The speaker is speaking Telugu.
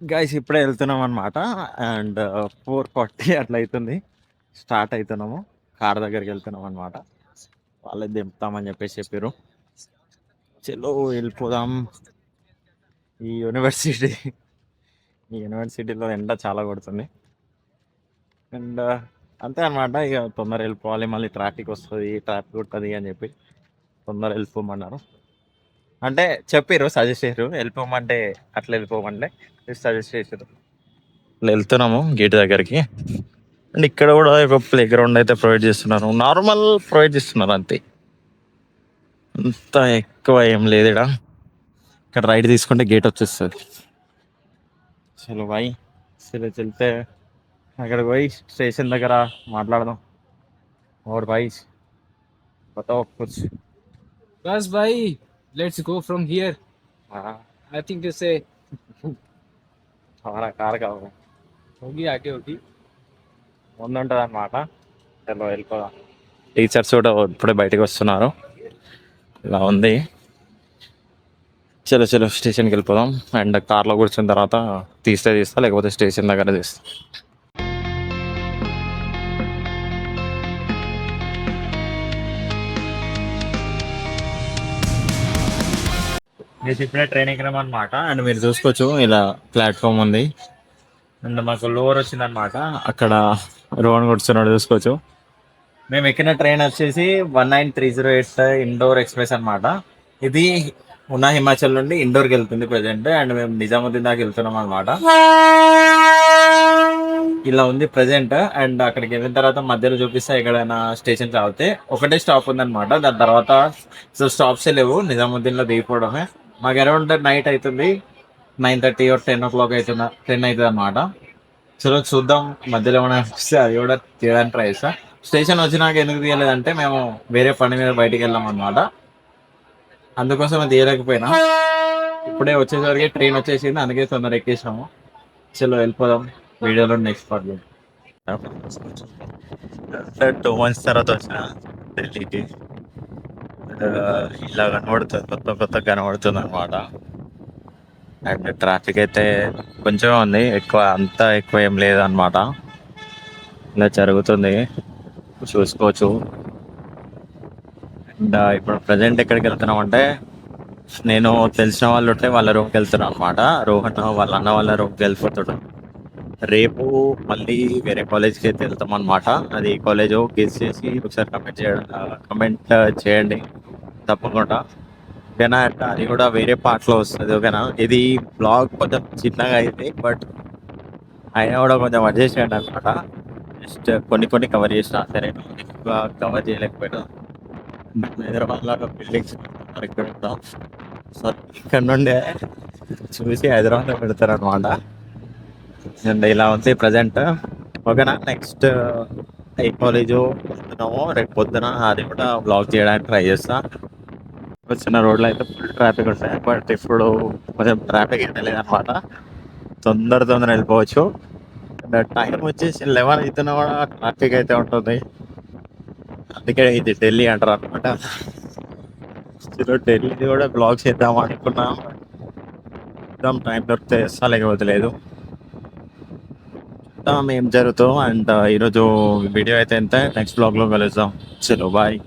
గైస్ ఇప్పుడే వెళ్తున్నాం అనమాట. అండ్ 4:40 అట్లా అవుతుంది. స్టార్ట్ అవుతున్నాము. కార్ దగ్గరికి వెళ్తున్నాం అనమాట. వాళ్ళే దింపుతామని చెప్పేసి చెప్పారు. చలో వెళ్ళిపోదాం. ఈ యూనివర్సిటీ ఈ యూనివర్సిటీలో ఎండ చాలా కొడుతుంది. అండ్ అంతే అనమాట. ఇక తొందర వెళ్ళిపోవాలి, మళ్ళీ ట్రాఫిక్ వస్తుంది, ట్రాఫిక్ ఉంటుంది అని చెప్పి తొందర వెళ్ళిపోమన్నారు. అంటే చెప్పారు, సజెస్ట్ చేశారు వెళ్ళిపోమంటే, అట్లా వెళ్ళిపోమంటే సజెస్ట్ చేశారు. ఇట్లా వెళ్తున్నాము గేట్ దగ్గరికి. అండ్ ఇక్కడ కూడా ఒక ప్లే గ్రౌండ్ అయితే ప్రొవైడ్ చేస్తున్నారు. నార్మల్ ప్రొవైడ్ చేస్తున్నారు అంతే, అంత ఎక్కువ ఏం లేదు ఇక్కడ. ఇక్కడ రైట్ తీసుకుంటే గేట్ వచ్చేస్తుంది. చలో బాయ్. చలో వెళ్తే అక్కడికి పోయి స్టేషన్ దగ్గర మాట్లాడదాం. और भाई बताओ कुछ. बस भाई, let's go from here. हाँ, I think you say हमारा कार का होगा, होगी आगे होगी. ముందుంటుంది అనమాట. చలో వెళ్ళిపోదాం. టీచర్స్ కూడా ఇప్పుడే బయటకు వస్తున్నారు. ఇలా ఉంది. చలో చలో స్టేషన్కి వెళ్ళిపోదాం. అండ్ కార్లో కూర్చున్న తర్వాత తీస్తా, లేకపోతే స్టేషన్ దగ్గర తీస్తా. ఇప్పుడే ట్రైన్ ఎక్కినాం అనమాట. అండ్ మీరు చూసుకోవచ్చు ఇలా ప్లాట్ఫామ్ ఉంది. అండ్ మాకు లోవర్ వచ్చిందనమాట. అక్కడ రోహన్ కూర్చున్నాడు చూసుకోవచ్చు. మేము ఎక్కిన ట్రైన్ వచ్చేసి 19308 ఇండోర్ ఎక్స్ప్రెస్ అనమాట. ఇది ఉన్న హిమాచల్ నుండి ఇండోర్కి వెళ్తుంది ప్రజెంట్. అండ్ మేము నిజాముద్దీన్ దాకా వెళ్తున్నాం అనమాట. ఇలా ఉంది ప్రజెంట్. అండ్ అక్కడికి వెళ్ళిన తర్వాత మధ్యలో చూపిస్తా ఎక్కడైనా స్టేషన్ ఆగితే. ఒకటే స్టాప్ ఉందన్నమాట. దాని తర్వాత సో స్టాప్సే లేవు, నిజాముద్దీన్లో దిగిపోవడమే. మాకు అరౌండ్ నైట్ అవుతుంది, 9:30 or 10 o'clock అవుతుంది, 10 అవుతుంది అనమాట. చలో చూద్దాం, మధ్యలో ఏమైనా వస్తే అది కూడా తీయడానికి ట్రై చేస్తా. స్టేషన్ వచ్చినాక ఎందుకు తీయలేదంటే మేము వేరే పని మీద బయటికి వెళ్ళాం అనమాట. అందుకోసం అది తీయలేకపోయినా. ఇప్పుడే వచ్చేసరికి ట్రైన్ వచ్చేసింది, అందుకే తొందర ఎక్కేసాము. చలో వెళ్ళిపోదాం. వీడియోలో నెక్స్ట్ పార్ట్. 2 months తర్వాత వచ్చిన ఢిల్లీకి. ఇలా కనబడుతుంది, కొత్త కనబడుతుంది అనమాట. అండ్ ట్రాఫిక్ అయితే కొంచెం ఉంది, అంత ఎక్కువ ఏం లేదు అనమాట. ఇలా జరుగుతుంది, చూసుకోవచ్చు. అండ్ ఇప్పుడు ప్రజెంట్ ఎక్కడికి వెళ్తున్నాం అంటే, నేను తెలిసిన వాళ్ళు ఉంటే వాళ్ళ రూమ్కి వెళ్తున్నాను అనమాట. రోహన్ వాళ్ళ అన్న వాళ్ళ రూమ్కి వెళ్ళిపోతాడు. రేపు మళ్ళీ వేరే కాలేజ్కి అయితే వెళ్తాం అనమాట. అది కాలేజ్ గెస్ చేసి ఒకసారి కమెంట్ చేయండి తప్పకుండా. ఓకేనా. అండ్ అది కూడా వేరే పార్ట్లో వస్తుంది. ఓకేనా. ఇది బ్లాగ్ కొంచెం చిన్నగా అయింది, బట్ అయినా కూడా కొంచెం అడ్జస్ట్ చేయండి అనమాట. జస్ట్ కొన్ని కవర్ చేసిన, సరే ఎక్కువ కవర్ చేయలేకపోయినా. హైదరాబాద్లో బిల్డింగ్స్ ఇక్కడ ఉంటాం. సో ఇక్కడ నుండే చూసి హైదరాబాద్లో పెడతారు అనమాట. అండ్ ఇలా ఉంది ప్రజెంట్. ఓకేనా. నెక్స్ట్ ఏ కాలేజు వస్తున్నామో రేపు పొద్దున అది కూడా బ్లాగ్ చేయడానికి ట్రై చేస్తా. వచ్చిన రోడ్లో అయితే ఫుల్ ట్రాఫిక్ ఉంటాయి, బట్ ఇప్పుడు కొంచెం ట్రాఫిక్ అయితే లేదనమాట. తొందర వెళ్ళిపోవచ్చు. టైం వచ్చేసి 11 అవుతున్నా కూడా ట్రాఫిక్ అయితే ఉంటుంది. అందుకే ఇది ఢిల్లీ అంటారు అనమాట. ఢిల్లీ కూడా బ్లాగ్ చేద్దాం అనుకున్నా, టైం దొరికితే చేస్తా, లేకపోతే లేదు. ఏం జరుగుతాం. అండ్ ఈరోజు వీడియో అయితే ఎంత, నెక్స్ట్ బ్లాగ్లో కలుద్దాం. చలో బాయ్.